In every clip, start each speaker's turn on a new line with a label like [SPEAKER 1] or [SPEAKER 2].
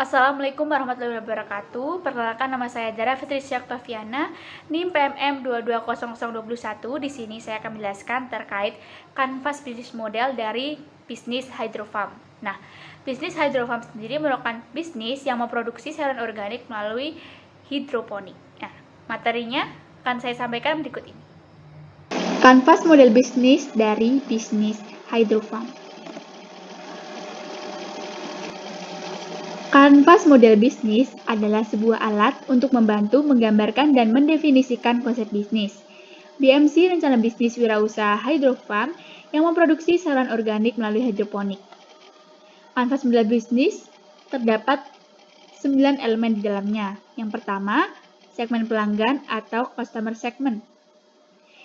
[SPEAKER 1] Assalamualaikum warahmatullahi wabarakatuh. Perkenalkan, nama saya Dara Fitrisya Oktaviana, NIM PMM 220021. Di sini saya akan menjelaskan terkait kanvas bisnis model dari bisnis hydrofarm. Nah, bisnis hydrofarm sendiri merupakan bisnis yang memproduksi sayuran organik melalui hidroponik. Nah, materinya akan saya sampaikan berikut ini. Kanvas model bisnis dari bisnis hydrofarm. Kanvas model bisnis adalah sebuah alat untuk membantu menggambarkan dan mendefinisikan konsep bisnis. BMC rencana bisnis wirausaha hydrofarm yang memproduksi sayuran organik melalui hidroponik. Kanvas model bisnis terdapat 9 elemen di dalamnya. Yang pertama, segmen pelanggan atau customer segment,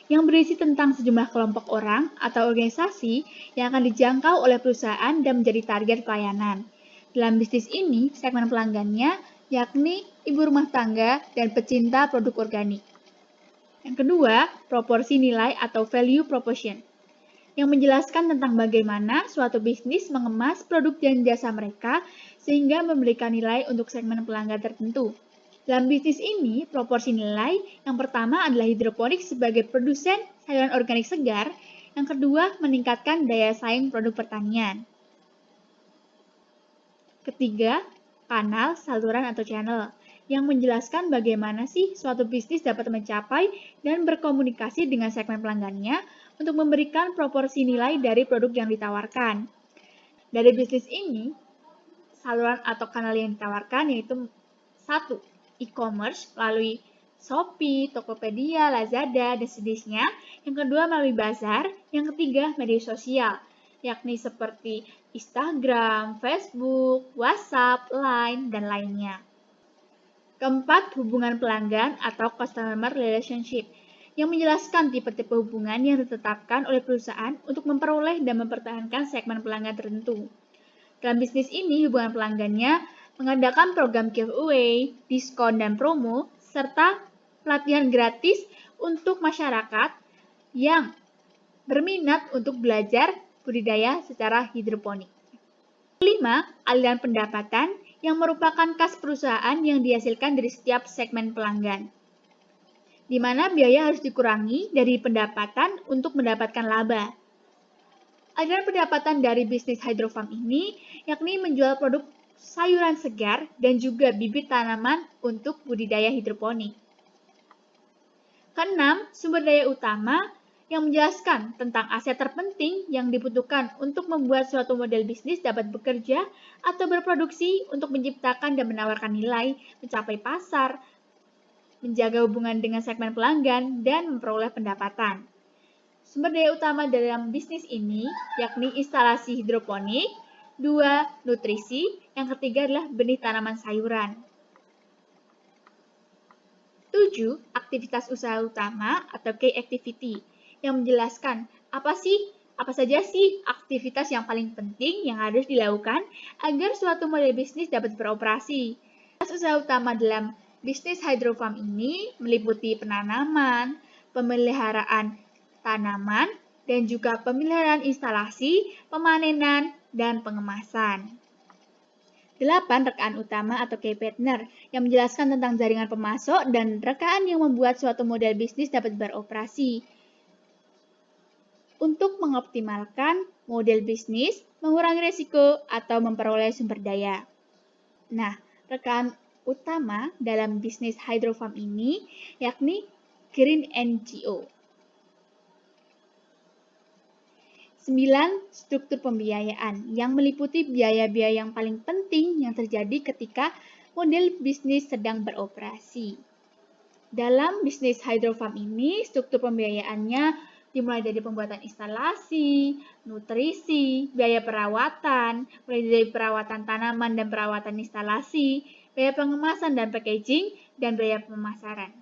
[SPEAKER 1] yang berisi tentang sejumlah kelompok orang atau organisasi yang akan dijangkau oleh perusahaan dan menjadi target pelayanan. Dalam bisnis ini, segmen pelanggannya yakni ibu rumah tangga dan pecinta produk organik. Yang kedua, proporsi nilai atau value proposition, yang menjelaskan tentang bagaimana suatu bisnis mengemas produk dan jasa mereka sehingga memberikan nilai untuk segmen pelanggan tertentu. Dalam bisnis ini, proporsi nilai yang pertama adalah hidroponik sebagai produsen sayuran organik segar, yang kedua meningkatkan daya saing produk pertanian. Ketiga, kanal, saluran atau channel, yang menjelaskan bagaimana sih suatu bisnis dapat mencapai dan berkomunikasi dengan segmen pelanggannya untuk memberikan proporsi nilai dari produk yang ditawarkan. Dari bisnis ini, saluran atau kanal yang ditawarkan yaitu 1. E-commerce melalui Shopee, Tokopedia, Lazada, dan sejenisnya. Yang kedua melalui bazar. Yang ketiga media sosial, yakni seperti Instagram, Facebook, WhatsApp, Line, dan lainnya. Keempat, hubungan pelanggan atau customer relationship, yang menjelaskan tipe-tipe hubungan yang ditetapkan oleh perusahaan untuk memperoleh dan mempertahankan segmen pelanggan tertentu. Dalam bisnis ini, hubungan pelanggannya mengadakan program giveaway, diskon dan promo, serta pelatihan gratis untuk masyarakat yang berminat untuk belajar budidaya secara hidroponik. Kelima, aliran pendapatan yang merupakan kas perusahaan yang dihasilkan dari setiap segmen pelanggan, di mana biaya harus dikurangi dari pendapatan untuk mendapatkan laba. Aliran pendapatan dari bisnis hydrofarm ini yakni menjual produk sayuran segar dan juga bibit tanaman untuk budidaya hidroponik. Keenam, sumber daya utama yang menjelaskan tentang aset terpenting yang dibutuhkan untuk membuat suatu model bisnis dapat bekerja atau berproduksi untuk menciptakan dan menawarkan nilai, mencapai pasar, menjaga hubungan dengan segmen pelanggan, dan memperoleh pendapatan. Sumber daya utama dalam bisnis ini yakni instalasi hidroponik, 2. Nutrisi, yang ketiga adalah benih tanaman sayuran. 7. Aktivitas usaha utama atau key activity, yang menjelaskan apa saja sih aktivitas yang paling penting yang harus dilakukan agar suatu model bisnis dapat beroperasi. Aktivitas usaha utama dalam bisnis hydrofarm ini meliputi penanaman, pemeliharaan tanaman, dan juga pemeliharaan instalasi, pemanenan, dan pengemasan. 8. Rekaan utama atau key partner, yang menjelaskan tentang jaringan pemasok dan rekaan yang membuat suatu model bisnis dapat beroperasi. Untuk mengoptimalkan model bisnis, mengurangi risiko, atau memperoleh sumber daya. Nah, rekaan utama dalam bisnis hydrofarm ini yakni Green NGO. 9. Struktur pembiayaan, yang meliputi biaya-biaya yang paling penting yang terjadi ketika model bisnis sedang beroperasi. Dalam bisnis hydrofarm ini, struktur pembiayaannya dimulai dari pembuatan instalasi, nutrisi, biaya perawatan, mulai dari perawatan tanaman dan perawatan instalasi, biaya pengemasan dan packaging, dan biaya pemasaran.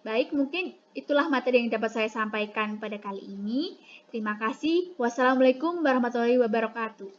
[SPEAKER 1] Baik, mungkin itulah materi yang dapat saya sampaikan pada kali ini. Terima kasih. Wassalamualaikum warahmatullahi wabarakatuh.